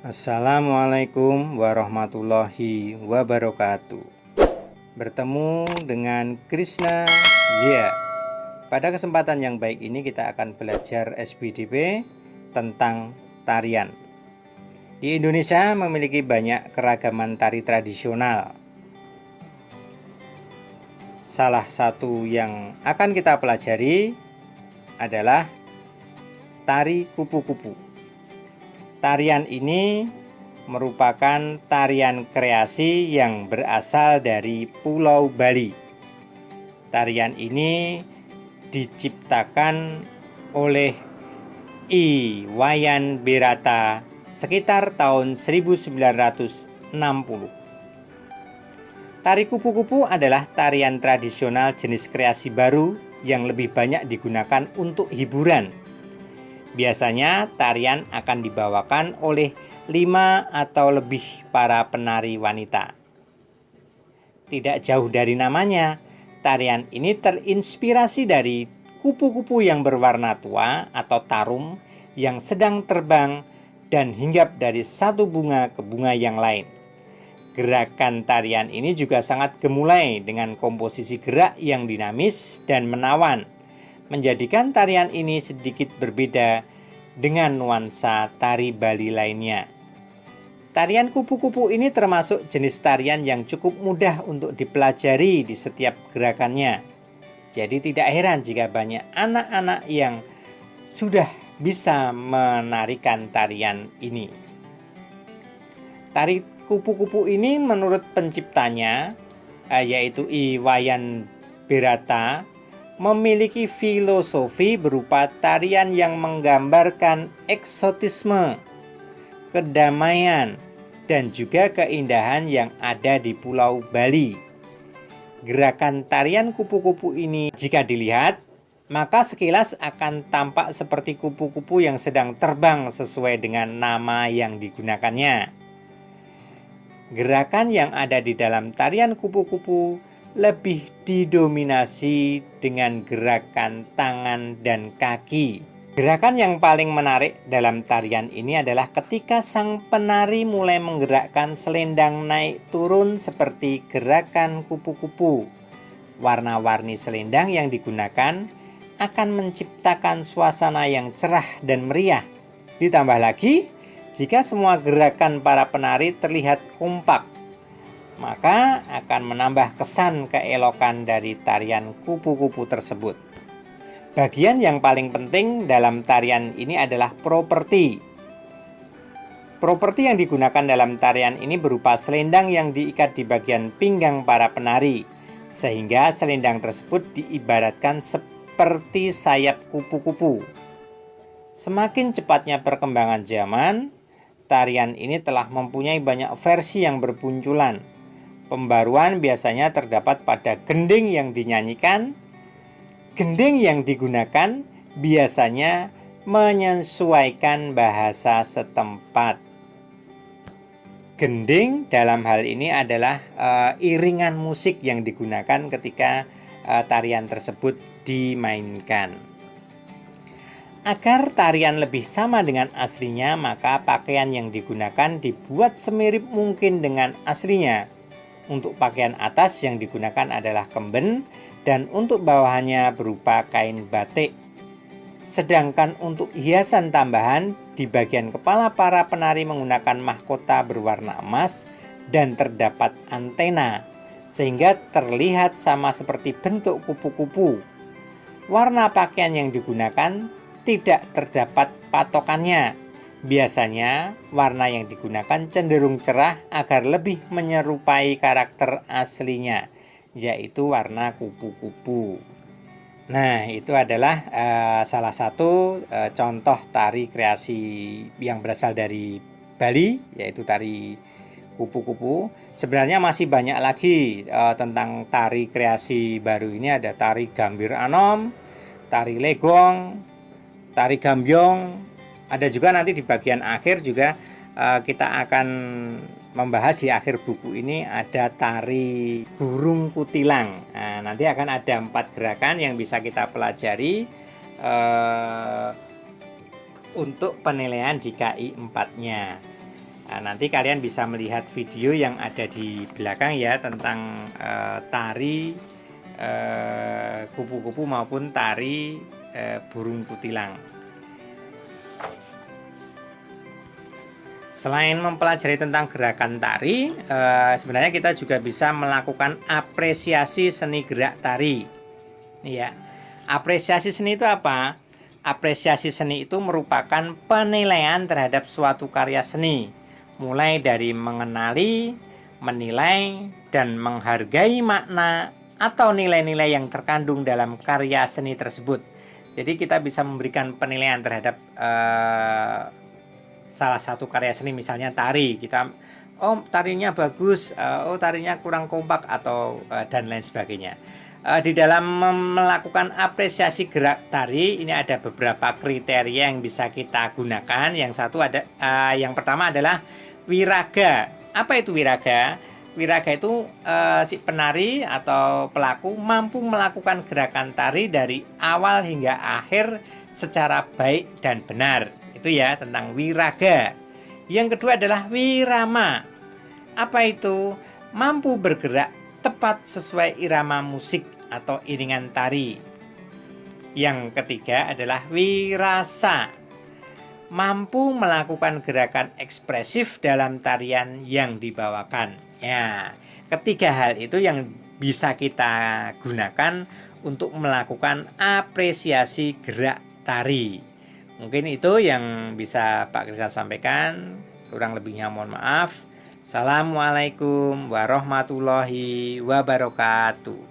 Assalamualaikum warahmatullahi wabarakatuh. Bertemu dengan Krishna Jia. Pada kesempatan yang baik ini kita akan belajar SBDP tentang tarian. Di Indonesia memiliki banyak keragaman tari tradisional. Salah satu yang akan kita pelajari adalah tari kupu-kupu. Tarian ini merupakan tarian kreasi yang berasal dari Pulau Bali. Tarian ini diciptakan oleh I Wayan Berata sekitar tahun 1960. Tari kupu-kupu adalah tarian tradisional jenis kreasi baru yang lebih banyak digunakan untuk hiburan. Biasanya tarian akan dibawakan oleh 5 atau lebih para penari wanita. Tidak jauh dari namanya, tarian ini terinspirasi dari kupu-kupu yang berwarna tua atau tarum yang sedang terbang dan hinggap dari satu bunga ke bunga yang lain. Gerakan tarian ini juga sangat gemulai dengan komposisi gerak yang dinamis dan menawan, menjadikan tarian ini sedikit berbeda dengan nuansa tari Bali lainnya. Tarian kupu-kupu ini termasuk jenis tarian yang cukup mudah untuk dipelajari di setiap gerakannya. Jadi tidak heran jika banyak anak-anak yang sudah bisa menarikan tarian ini. Tari kupu-kupu ini menurut penciptanya, yaitu I Wayan Berata, memiliki filosofi berupa tarian yang menggambarkan eksotisme, kedamaian, dan juga keindahan yang ada di Pulau Bali. Gerakan tarian kupu-kupu ini jika dilihat, maka sekilas akan tampak seperti kupu-kupu yang sedang terbang sesuai dengan nama yang digunakannya. Gerakan yang ada di dalam tarian kupu-kupu lebih didominasi dengan gerakan tangan dan kaki. Gerakan yang paling menarik dalam tarian ini adalah ketika sang penari mulai menggerakkan selendang naik turun seperti gerakan kupu-kupu. Warna-warni selendang yang digunakan akan menciptakan suasana yang cerah dan meriah. Ditambah lagi, jika semua gerakan para penari terlihat kompak, maka akan menambah kesan keelokan dari tarian kupu-kupu tersebut. Bagian yang paling penting dalam tarian ini adalah properti. Properti yang digunakan dalam tarian ini berupa selendang yang diikat di bagian pinggang para penari, sehingga selendang tersebut diibaratkan seperti sayap kupu-kupu. Semakin cepatnya perkembangan zaman, tarian ini telah mempunyai banyak versi yang bermunculan. Pembaruan biasanya terdapat pada gending yang dinyanyikan. Gending yang digunakan biasanya menyesuaikan bahasa setempat. Gending dalam hal ini adalah iringan musik yang digunakan ketika tarian tersebut dimainkan. Agar tarian lebih sama dengan aslinya, maka pakaian yang digunakan dibuat semirip mungkin dengan aslinya. Untuk pakaian atas yang digunakan adalah kemben dan untuk bawahannya berupa kain batik. Sedangkan untuk hiasan tambahan, di bagian kepala para penari menggunakan mahkota berwarna emas dan terdapat antena, sehingga terlihat sama seperti bentuk kupu-kupu. Warna pakaian yang digunakan tidak terdapat patokannya. Biasanya warna yang digunakan cenderung cerah agar lebih menyerupai karakter aslinya, yaitu warna kupu-kupu. Nah, itu adalah salah satu contoh tari kreasi yang berasal dari Bali, yaitu tari kupu-kupu. Sebenarnya masih banyak lagi tentang tari kreasi baru ini. Ada tari Gambir Anom, tari Legong, tari Gambyong. Ada juga nanti di bagian akhir juga kita akan membahas di akhir buku ini ada tari burung kutilang. Nah, nanti akan ada 4 gerakan yang bisa kita pelajari untuk penilaian di KI 4-nya. Nanti kalian bisa melihat video yang ada di belakang ya tentang tari kupu-kupu maupun tari burung kutilang. Selain mempelajari tentang gerakan tari, sebenarnya kita juga bisa melakukan apresiasi seni gerak tari. Ya, apresiasi seni itu apa? Apresiasi seni itu merupakan penilaian terhadap suatu karya seni, mulai dari mengenali, menilai, dan menghargai makna atau nilai-nilai yang terkandung dalam karya seni tersebut. Jadi kita bisa memberikan penilaian terhadap salah satu karya seni, misalnya tari. Kita, oh tarinya bagus, oh tarinya kurang kompak, atau dan lain sebagainya. Di dalam melakukan apresiasi gerak tari ini ada beberapa kriteria yang bisa kita gunakan. Yang pertama adalah wiraga. Apa itu wiraga? Wiraga itu si penari atau pelaku mampu melakukan gerakan tari dari awal hingga akhir secara baik dan benar. Itu ya tentang wiraga. Yang kedua adalah wirama. Apa itu? Mampu bergerak tepat sesuai irama musik atau iringan tari. Yang ketiga adalah wirasa. Mampu melakukan gerakan ekspresif dalam tarian yang dibawakan. Ya, ketiga hal itu yang bisa kita gunakan untuk melakukan apresiasi gerak tari. Mungkin itu yang bisa Pak Krisna sampaikan. Kurang lebihnya mohon maaf. Assalamualaikum warahmatullahi wabarakatuh.